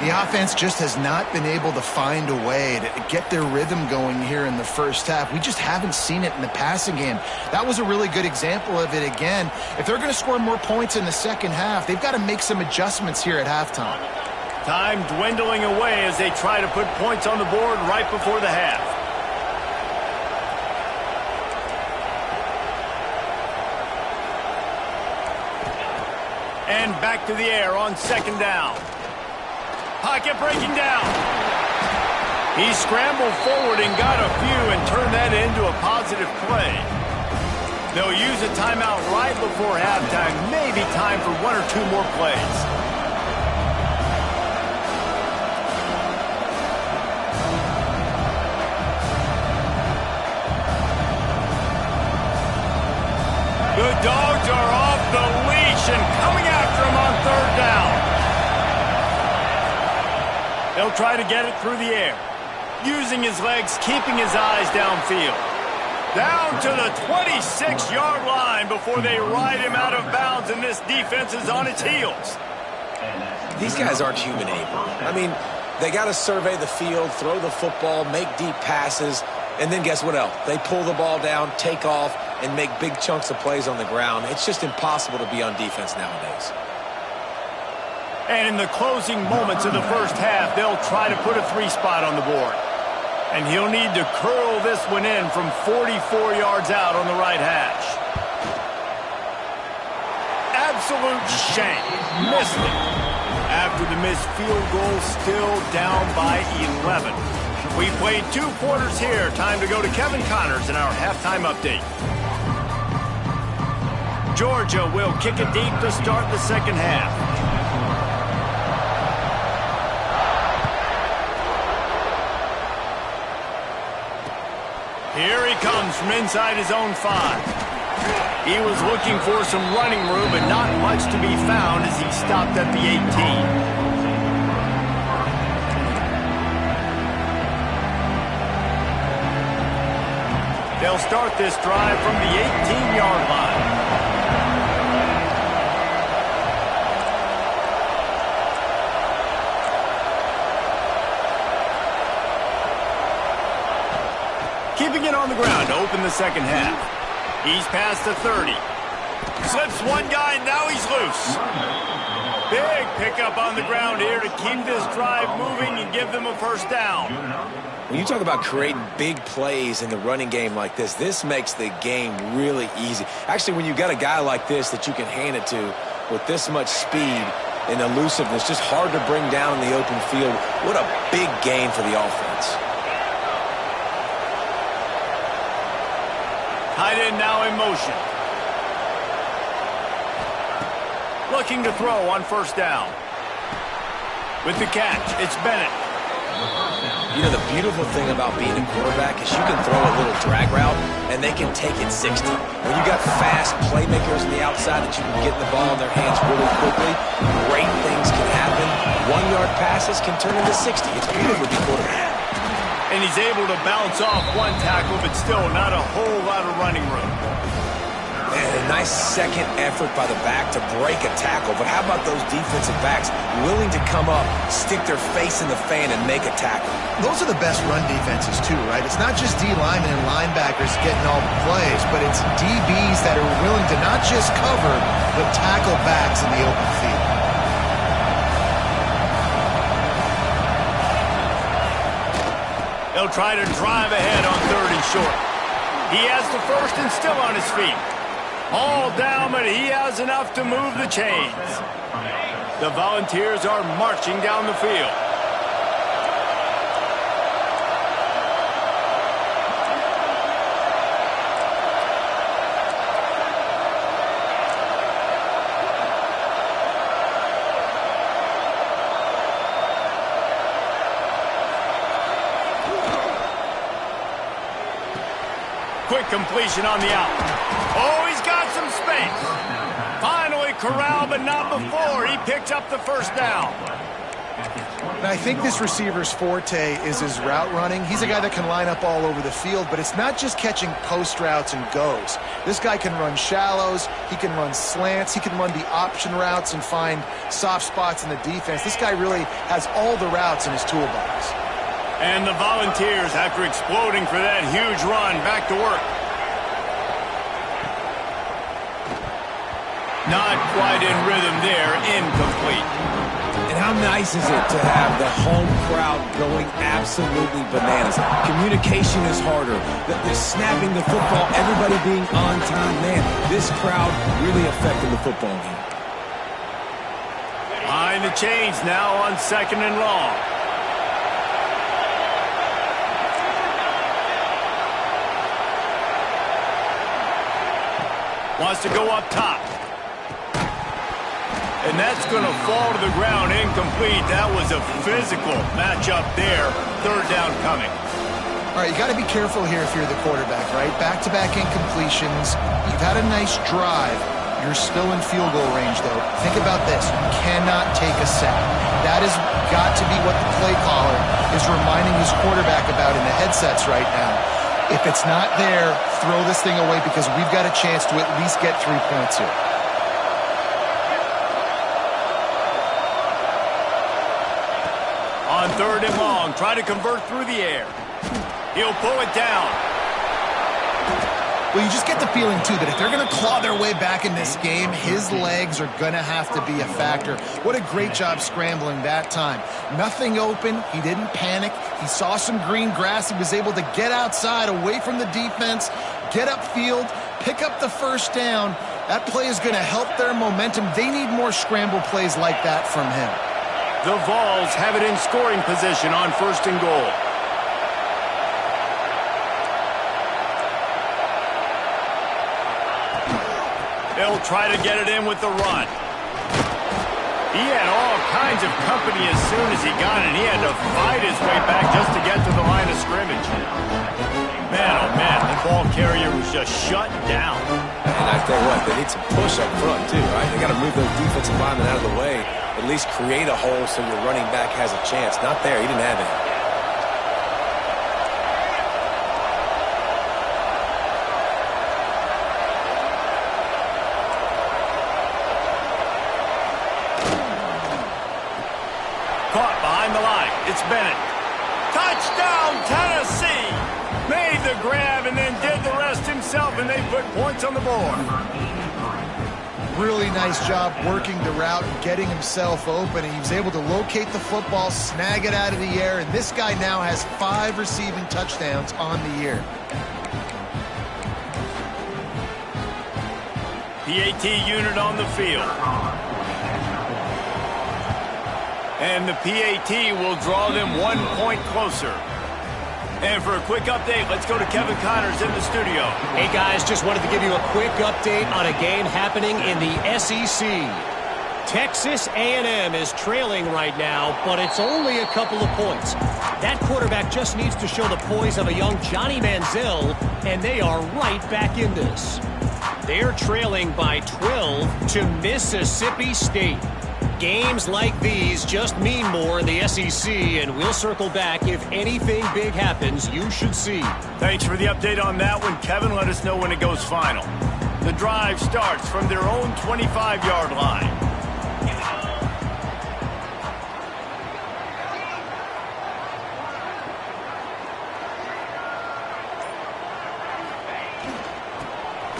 The offense just has not been able to find a way to get their rhythm going here in the first half. We just haven't seen it in the passing game. That was a really good example of it again. If they're going to score more points in the second half, they've got to make some adjustments here at halftime. Time dwindling away as they try to put points on the board right before the half. And back to the air on second down. Pocket breaking down. He scrambled forward and got a few and turned that into a positive play. They'll use a timeout right before halftime. Maybe time for 1 or 2 more plays. The Dogs are off the leash and coming after him on third down. He'll try to get it through the air. Using his legs, keeping his eyes downfield. Down to the 26-yard line before they ride him out of bounds, and this defense is on its heels. These guys aren't human able. I mean, they got to survey the field, throw the football, make deep passes, and then guess what else? They pull the ball down, take off, and make big chunks of plays on the ground. It's just impossible to be on defense nowadays. And in the closing moments of the first half, they'll try to put a 3-spot on the board. And he'll need to curl this one in from 44 yards out on the right hash. Absolute shame. Missed it. After the missed field goal, still down by 11. We played 2 quarters here. Time to go to Kevin Connors in our halftime update. Georgia will kick it deep to start the second half. Here he comes from inside his own 5. He was looking for some running room, but not much to be found as he stopped at the 18. They'll start this drive from the 18-yard line. Keeping it on the ground to open the second half. He's past the 30. Slips one guy, now he's loose. Big pickup on the ground here to keep this drive moving and give them a first down. When you talk about creating big plays in the running game like this makes the game really easy. Actually, when you got a guy like this that you can hand it to with this much speed and elusiveness, just hard to bring down in the open field, what a big gain for the offense. Tight end now in motion. Looking to throw on first down. With the catch, it's Bennett. You know, the beautiful thing about being a quarterback is you can throw a little drag route, and they can take it 60. When you got fast playmakers on the outside that you can get the ball in their hands really quickly, great things can happen. 1-yard passes can turn into 60. It's beautiful to be quarterback. And he's able to bounce off one tackle, but still not a whole lot of running room. And a nice second effort by the back to break a tackle. But how about those defensive backs willing to come up, stick their face in the fan, and make a tackle? Those are the best run defenses, too, right? It's not just D linemen and linebackers getting all the plays, but it's DBs that are willing to not just cover, but tackle backs in the open field. He'll try to drive ahead on 3rd and short. He has the first and still on his feet. All down, but he has enough to move the chains. The Volunteers are marching down the field. Quick completion on the out. Oh, he's got some space. Finally corralled, but not before. He picks up the first down. And I think this receiver's forte is his route running. He's a guy that can line up all over the field, but it's not just catching post routes and goes. This guy can run shallows. He can run slants. He can run the option routes and find soft spots in the defense. This guy really has all the routes in his toolbox. And the Volunteers, after exploding for that huge run, back to work. Not quite in rhythm there, incomplete. And how nice is it to have the home crowd going absolutely bananas? Communication is harder. The snapping the football, everybody being on time. Man, this crowd really affected the football game. Behind the chains now on 2nd and long. Wants to go up top. And that's going to fall to the ground incomplete. That was a physical matchup there. 3rd down coming. All right, you got to be careful here if you're the quarterback, right? Back-to-back incompletions. You've had a nice drive. You're still in field goal range, though. Think about this. You cannot take a sack. That has got to be what the play caller is reminding his quarterback about in the headsets right now. If it's not there, throw this thing away because we've got a chance to at least get 3 points here. On 3rd and long, try to convert through the air. He'll pull it down. Well, you just get the feeling, too, that if they're going to claw their way back in this game, his legs are going to have to be a factor. What a great job scrambling that time. Nothing open. He didn't panic. He saw some green grass. He was able to get outside, away from the defense, get upfield, pick up the first down. That play is going to help their momentum. They need more scramble plays like that from him. The Vols have it in scoring position on 1st and goal. They'll try to get it in with the run. He had all kinds of company as soon as he got it. He had to fight his way back just to get to the line of scrimmage. Man, oh man, the ball carrier was just shut down. And I tell you what, they need some push up front too, right? They got to move those defensive linemen out of the way. At least create a hole so your running back has a chance. Not there. He didn't have it. Caught behind the line. It's Bennett. Touchdown, Tennessee! Made the grab and then did the rest himself, and they put points on the board. Really nice job working the route and getting himself open. And he was able to locate the football, snag it out of the air, and this guy now has 5 receiving touchdowns on the year. PAT unit on the field. And the PAT will draw them 1 point closer. And for a quick update, let's go to Kevin Connors in the studio. Hey, guys, just wanted to give you a quick update on a game happening in the SEC. Texas A&M is trailing right now, but it's only a couple of points. That quarterback just needs to show the poise of a young Johnny Manziel, and they are right back in this. They're trailing by 12 to Mississippi State. Games like these just mean more in the SEC, and we'll circle back if anything big happens you should see. Thanks for the update on that one, Kevin. Let us know when it goes final. The drive starts from their own 25-yard line.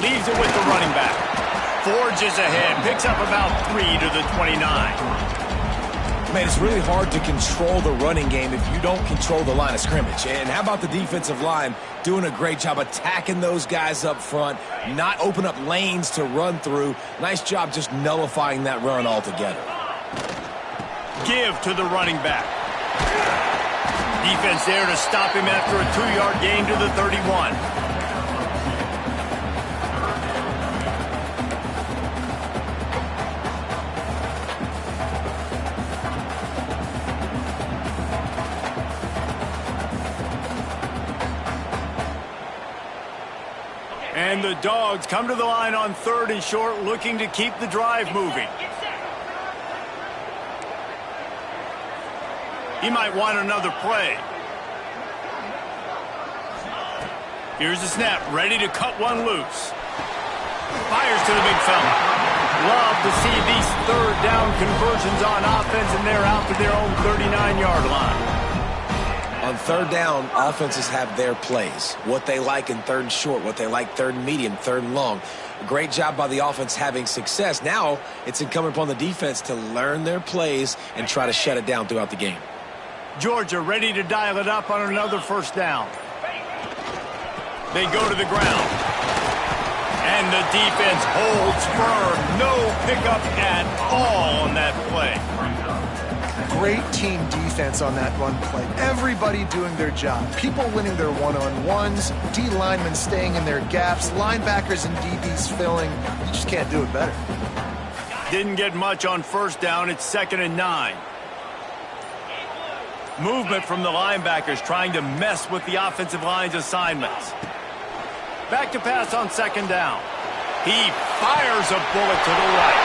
Leaves it with the running back. Forges ahead, picks up about 3 to the 29. Man, it's really hard to control the running game if you don't control the line of scrimmage. And how about the defensive line doing a great job attacking those guys up front, not open up lanes to run through. Nice job just nullifying that run altogether. Give to the running back. Defense there to stop him after a 2-yard gain to the 31. And the Dogs come to the line on 3rd and short, looking to keep the drive moving. He might want another play. Here's the snap, ready to cut one loose. Fires to the big fella. Love to see these 3rd down conversions on offense, and they're out to their own 39-yard line. On 3rd down, offenses have their plays. What they like in 3rd and short, what they like 3rd and medium, 3rd and long. Great job by the offense having success. Now it's incumbent upon the defense to learn their plays and try to shut it down throughout the game. Georgia ready to dial it up on another 1st down. They go to the ground. And the defense holds firm. No pickup at all on that play. Great team defense on that run play. Everybody doing their job. People winning their one-on-ones, D linemen staying in their gaps, linebackers and DBs filling. You just can't do it better. Didn't get much on 1st down. It's 2nd and 9. Movement from the linebackers trying to mess with the offensive line's assignments. Back to pass on 2nd down. He fires a bullet to the right.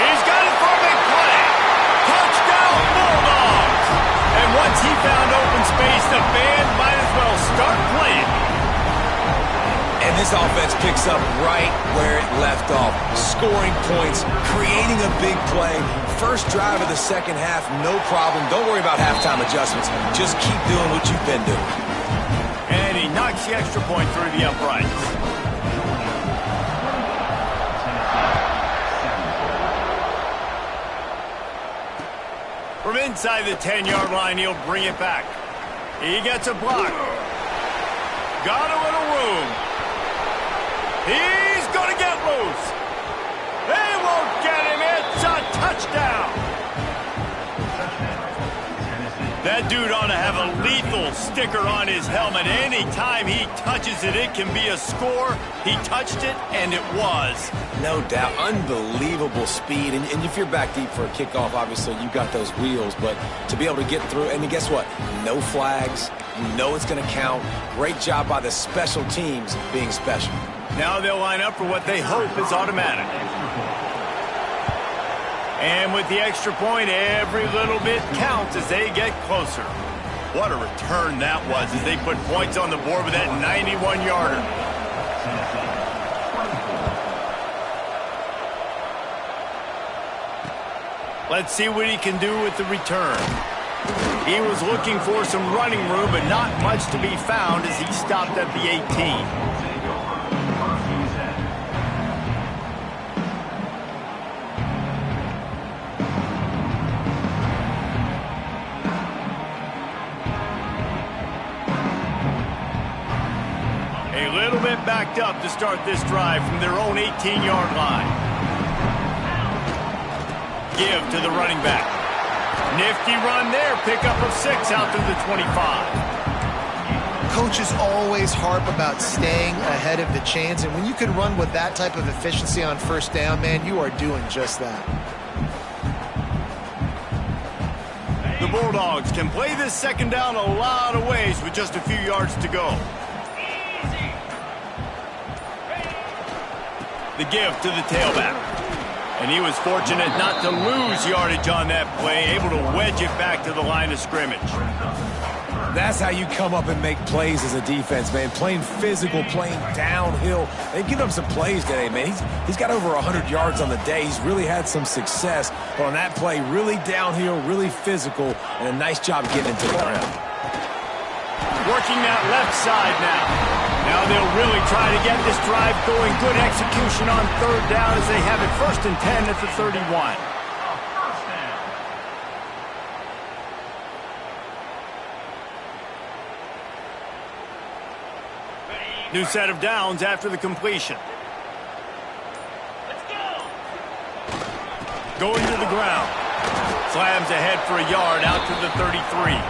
He's got it for a big play. Touchdown, Bulldogs! And once he found open space, the band might as well start playing. And this offense picks up right where it left off. Scoring points, creating a big play. First drive of the second half, no problem. Don't worry about halftime adjustments. Just keep doing what you've been doing. And he knocks the extra point through the uprights. From inside the 10-yard line, he'll bring it back. He gets a block. Got a little room. He's going to get loose. They won't get him. It's a touchdown. That dude ought to have a lethal sticker on his helmet. Anytime he touches it, it can be a score. He touched it, and it was. No doubt. Unbelievable speed. And if you're back deep for a kickoff, obviously you got those wheels. But to be able to get through, and guess what? No flags. You know it's going to count. Great job by the special teams being special. Now they'll line up for what they hope is automatic. And with the extra point, every little bit counts as they get closer. What a return that was as they put points on the board with that 91-yarder. Let's see what he can do with the return. He was looking for some running room, but not much to be found as he stopped at the 18. Backed up to start this drive from their own 18-yard line. Give to the running back. Nifty run there. Pickup of 6 out to the 25. Coaches always harp about staying ahead of the chains, and when you can run with that type of efficiency on first down, man, you are doing just that. The Bulldogs can play this second down a lot of ways with just a few yards to go. The give to the tailback. And he was fortunate not to lose yardage on that play, able to wedge it back to the line of scrimmage. That's how you come up and make plays as a defense, man. Playing physical, playing downhill. They give him some plays today, man. He's got over 100 yards on the day. He's really had some success. But on that play, really downhill, really physical, and a nice job getting into the ground. Working that left side now. Now they'll really try to get this drive going. Good execution on third down as they have it 1st and 10 at the 31. New set of downs after the completion. Let's go. Going to the ground. Slams ahead for a yard out to the 33.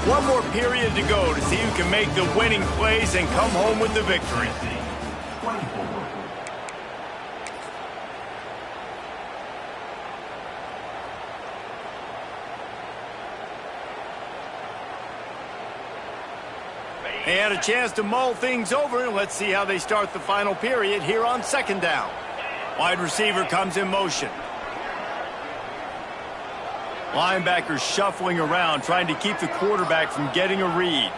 One more period to go to see who can make the winning plays and come home with the victory. They had a chance to mull things over. Let's see how they start the final period here on 2nd down. Wide receiver comes in motion. Linebackers shuffling around, trying to keep the quarterback from getting a read.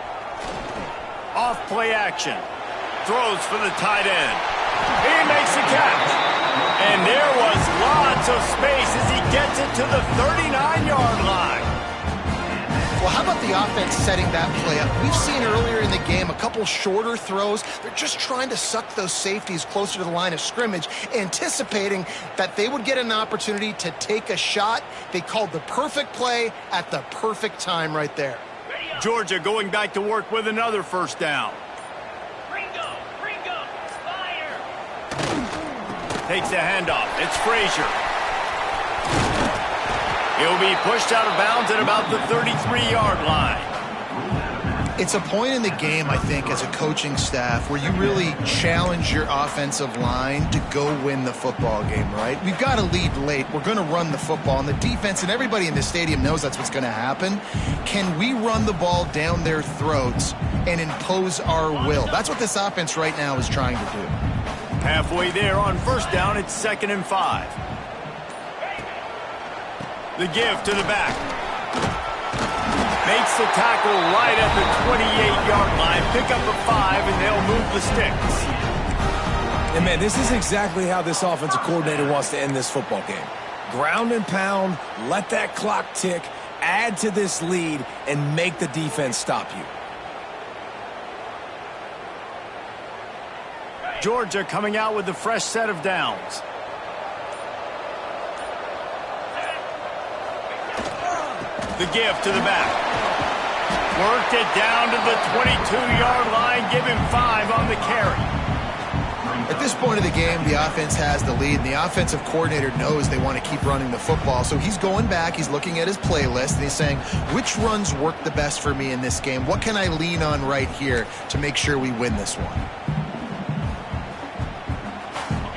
Off play action. Throws for the tight end. He makes the catch. And there was lots of space as he gets it to the 39-yard line. Well, how about the offense setting that play up? We've seen earlier in the game a couple shorter throws. They're just trying to suck those safeties closer to the line of scrimmage, anticipating that they would get an opportunity to take a shot. They called the perfect play at the perfect time right there. Georgia going back to work with another 1st down. Ringo, fire. Takes the handoff. It's Frazier. He'll be pushed out of bounds at about the 33-yard line. It's a point in the game, I think, as a coaching staff where you really challenge your offensive line to go win the football game, right? We've got to lead late. We're going to run the football. And the defense and everybody in the stadium knows that's what's going to happen. Can we run the ball down their throats and impose our will? That's what this offense right now is trying to do. Halfway there on first down, it's 2nd and 5. The give to the back. Makes the tackle right at the 28-yard line. Pick up a 5, and they'll move the sticks. And, man, this is exactly how this offensive coordinator wants to end this football game. Ground and pound, let that clock tick, add to this lead, and make the defense stop you. Georgia coming out with a fresh set of downs. The give to the back. Worked it down to the 22-yard line. Give him 5 on the carry. At this point of the game, the offense has the lead, and the offensive coordinator knows they want to keep running the football. So he's going back, he's looking at his playlist, and he's saying, which runs work the best for me in this game? What can I lean on right here to make sure we win this one?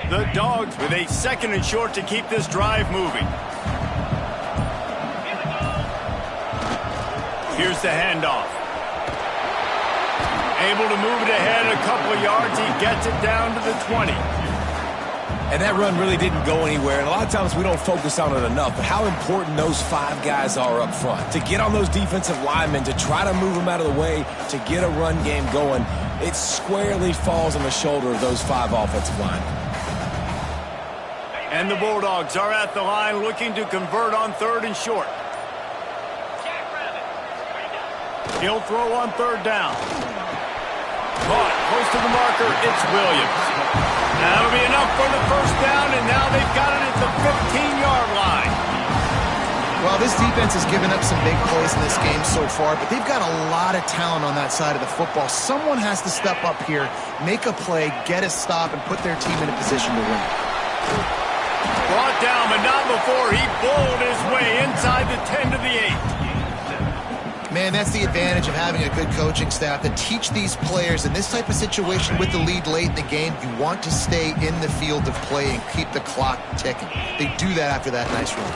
The Dogs with a 2nd and short to keep this drive moving. Here's the handoff. Able to move it ahead a couple of yards. He gets it down to the 20. And that run really didn't go anywhere. And a lot of times we don't focus on it enough. But how important those 5 guys are up front. To get on those defensive linemen, to try to move them out of the way, to get a run game going, it squarely falls on the shoulder of those 5 offensive linemen. And the Bulldogs are at the line looking to convert on 3rd and short. He'll throw on 3rd down. Caught close to the marker. It's Williams. That'll be enough for the 1st down, and now they've got it at the 15-yard line. Well, this defense has given up some big plays in this game so far, but they've got a lot of talent on that side of the football. Someone has to step up here, make a play, get a stop, and put their team in a position to win. Brought down, but not before he bowled his way inside the 10 to the 8. Man, that's the advantage of having a good coaching staff to teach these players in this type of situation with the lead late in the game. You want to stay in the field of play and keep the clock ticking. They do that after that nice run.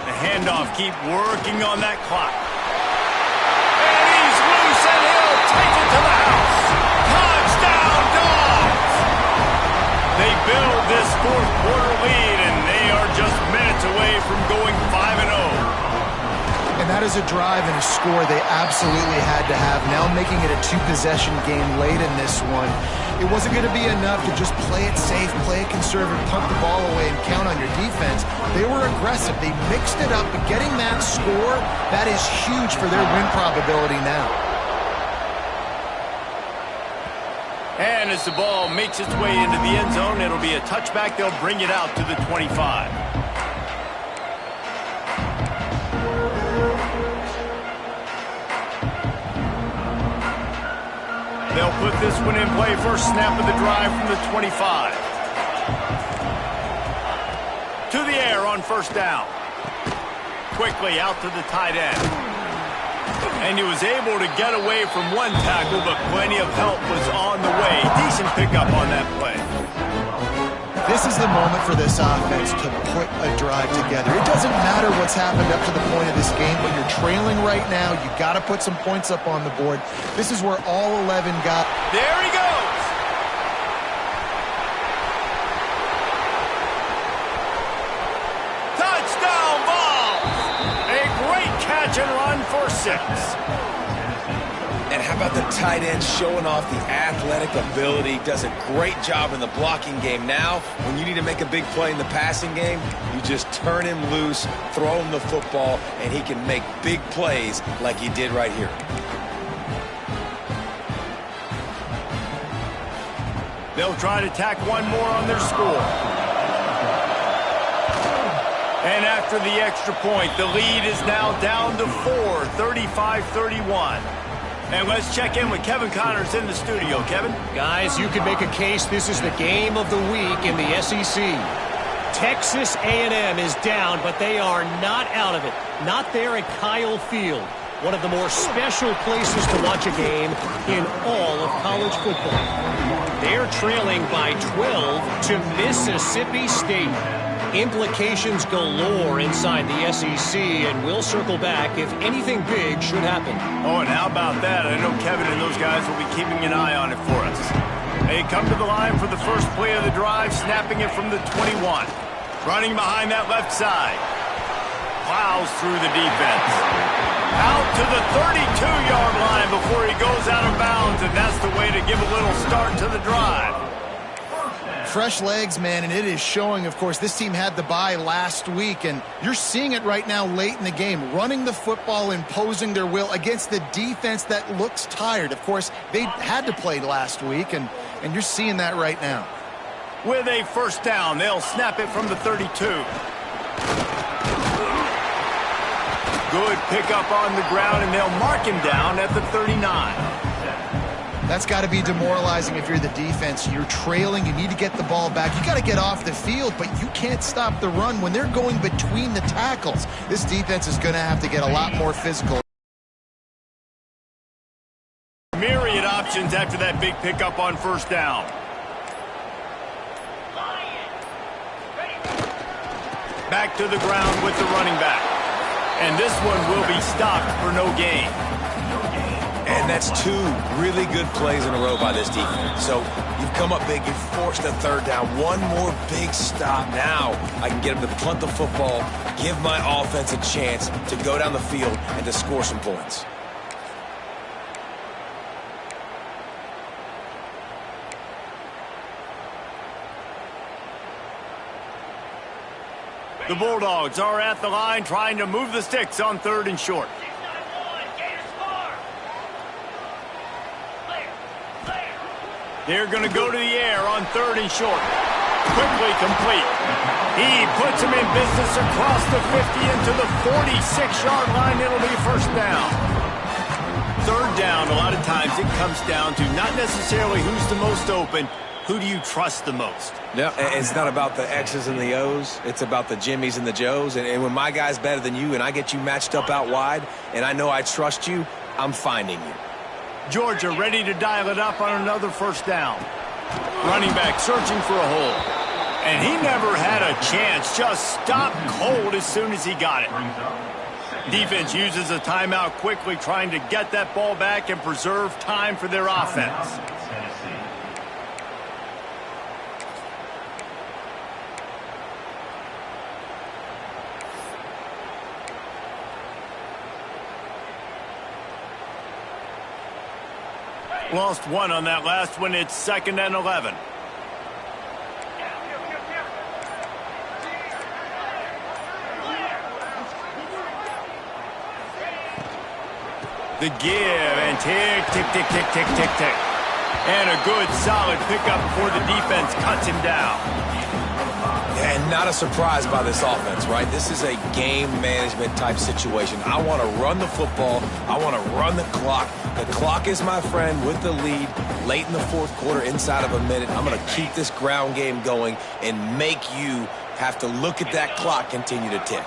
The handoff, keep working on that clock. And he's loose, and he'll take it to the house. Touchdown, Dogs! They build this 4th quarter lead, and they are just minutes away from going 5-0. And that is a drive and a score they absolutely had to have. Now making it a 2-possession game late in this one. It wasn't going to be enough to just play it safe, play it conservative, punt the ball away, and count on your defense. They were aggressive. They mixed it up, but getting that score, that is huge for their win probability now. And as the ball makes its way into the end zone, it'll be a touchback. They'll bring it out to the 25. They'll put this one in play. First snap of the drive from the 25. To the air on 1st down. Quickly out to the tight end. And he was able to get away from one tackle, but plenty of help was on the way. Decent pickup on that play. This is the moment for this offense to put a drive together. It doesn't matter what's happened up to the point of this game, but you're trailing right now. You got to put some points up on the board. This is where all 11 got. There he goes. Touchdown ball. A great catch and run for 6. And how about the tight end showing off the athletic ability? Does a great job in the blocking game. Now, when you need to make a big play in the passing game, you just turn him loose, throw him the football, and he can make big plays like he did right here. They'll try to tack one more on their score. And after the extra point, the lead is now down to 4, 35-31. And let's check in with Kevin Connors in the studio. Kevin? Guys, you can make a case this is the game of the week in the SEC. Texas A&M is down, but they are not out of it. Not there at Kyle Field, one of the more special places to watch a game in all of college football. They're trailing by 12 to Mississippi State. Implications galore inside the SEC, and we'll circle back if anything big should happen. Oh, and how about that? I know Kevin and those guys will be keeping an eye on it for us. They come to the line for the first play of the drive, snapping it from the 21. Running behind that left side. Plows through the defense. Out to the 32-yard line before he goes out of bounds, and that's the way to give a little start to the drive. Fresh legs, man, and it is showing, of course. This team had the bye last week, and you're seeing it right now late in the game. Running the football, imposing their will against the defense that looks tired. Of course, they had to play last week, and you're seeing that right now. With a first down, they'll snap it from the 32. Good pickup on the ground, and they'll mark him down at the 39. That's got to be demoralizing if you're the defense. You're trailing. You need to get the ball back. You got to get off the field, but you can't stop the run when they're going between the tackles. This defense is going to have to get a lot more physical. Myriad options after that big pickup on first down. Back to the ground with the running back. And this one will be stopped for no gain. And that's two really good plays in a row by this defense. So you've come up big, you've forced a third down. One more big stop. Now I can get him to punt the football, give my offense a chance to go down the field and to score some points. The Bulldogs are at the line trying to move the sticks on 3rd and short. They're going to go to the air on 3rd and short. Quickly complete. He puts him in business across the 50 into the 46-yard line. It'll be first down. 3rd down, a lot of times it comes down to not necessarily who's the most open, who do you trust the most? No, it's not about the X's and the O's. It's about the Jimmys and the Joes. And when my guy's better than you and I get you matched up out wide and I know I trust you, I'm finding you. Georgia ready to dial it up on another first down. Running back searching for a hole. And he never had a chance. Just stopped cold as soon as he got it. Defense uses a timeout quickly, trying to get that ball back and preserve time for their offense. Lost one on that last one. It's 2nd and 11. The give and tick, tick, tick, tick, tick, tick, tick. And a good solid pickup before the defense cuts him down. And not a surprise by this offense, right? This is a game management type situation. I want to run the football. I want to run the clock. The clock is my friend with the lead late in the 4th quarter, inside of a minute. I'm going to keep this ground game going and make you have to look at that clock continue to tick.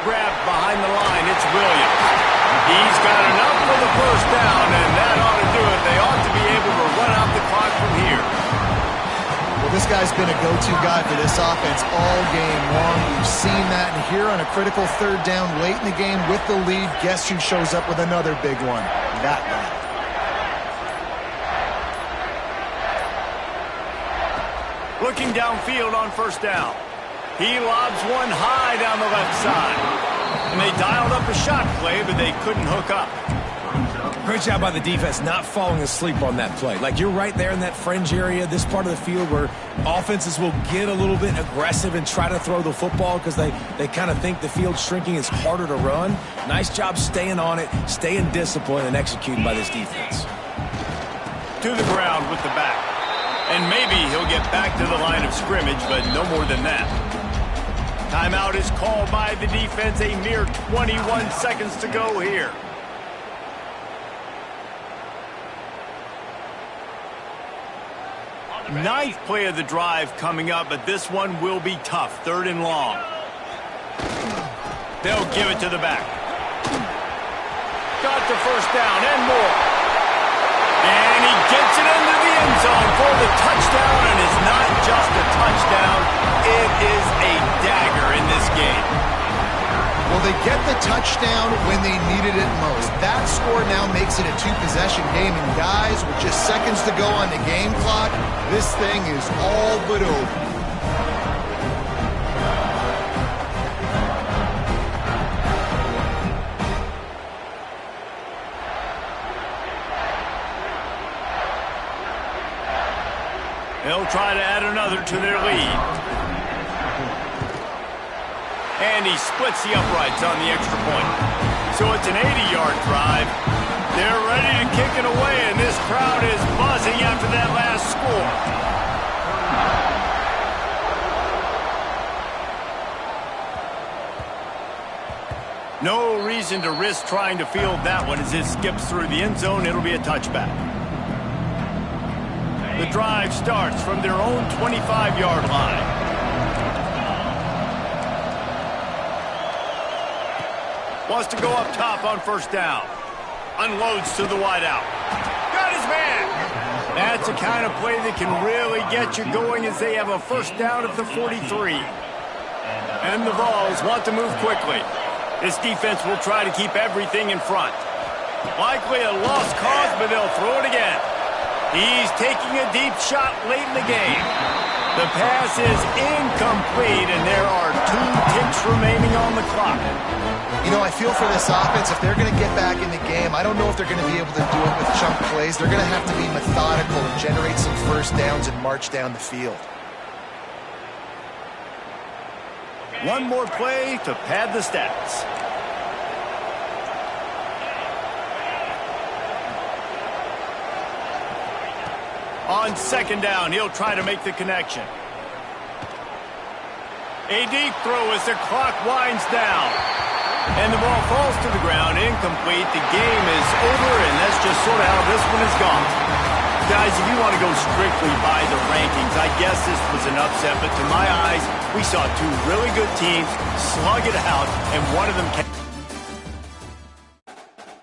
Grab behind the line. It's Williams. He's got enough for the first down, and that ought to do it. They ought to be able to run out the clock from here. Well, this guy's been a go-to guy for this offense all game long. We've seen that, and here on a critical 3rd down late in the game with the lead, guess who shows up with another big one? That guy. Looking downfield on first down. He lobs one high down the left side. And they dialed up a shot play, but they couldn't hook up. Great job by the defense not falling asleep on that play. Like, you're right there in that fringe area, this part of the field where offenses will get a little bit aggressive and try to throw the football because they kind of think the field's shrinking, is harder to run. Nice job staying on it, staying disciplined, and executing by this defense. To the ground with the back. And maybe he'll get back to the line of scrimmage, but no more than that. Timeout is called by the defense. A mere 21 seconds to go here. Ninth play of the drive coming up, but this one will be tough. 3rd and long. They'll give it to the back. Got the first down and more. And he gets it into the end zone for the touchdown, and it's not just a touchdown. It is a dagger in this game. Well, they get the touchdown when they needed it most. That score now makes it a 2-possession game, and guys, with just seconds to go on the game clock, this thing is all but over. They'll try to add another to their lead. And he splits the uprights on the extra point. So it's an 80-yard drive. They're ready to kick it away, and this crowd is buzzing after that last score. No reason to risk trying to field that one as it skips through the end zone. It'll be a touchback. The drive starts from their own 25-yard line. Wants to go up top on first down. Unloads to the wideout. Got his man. That's the kind of play that can really get you going as they have a first down at the 43. And the Vols want to move quickly. This defense will try to keep everything in front. Likely a lost cause, but they'll throw it again. He's taking a deep shot late in the game. The pass is incomplete, and there are 2 ticks remaining on the clock. You know, I feel for this offense, if they're going to get back in the game, I don't know if they're going to be able to do it with chunk plays. They're going to have to be methodical and generate some first downs and march down the field. One more play to pad the stats. On second down, he'll try to make the connection. A deep throw as the clock winds down. And the ball falls to the ground, incomplete. The game is over, and that's just sort of how this one has gone. Guys, if you want to go strictly by the rankings, I guess this was an upset, but to my eyes, we saw 2 really good teams slug it out, and one of them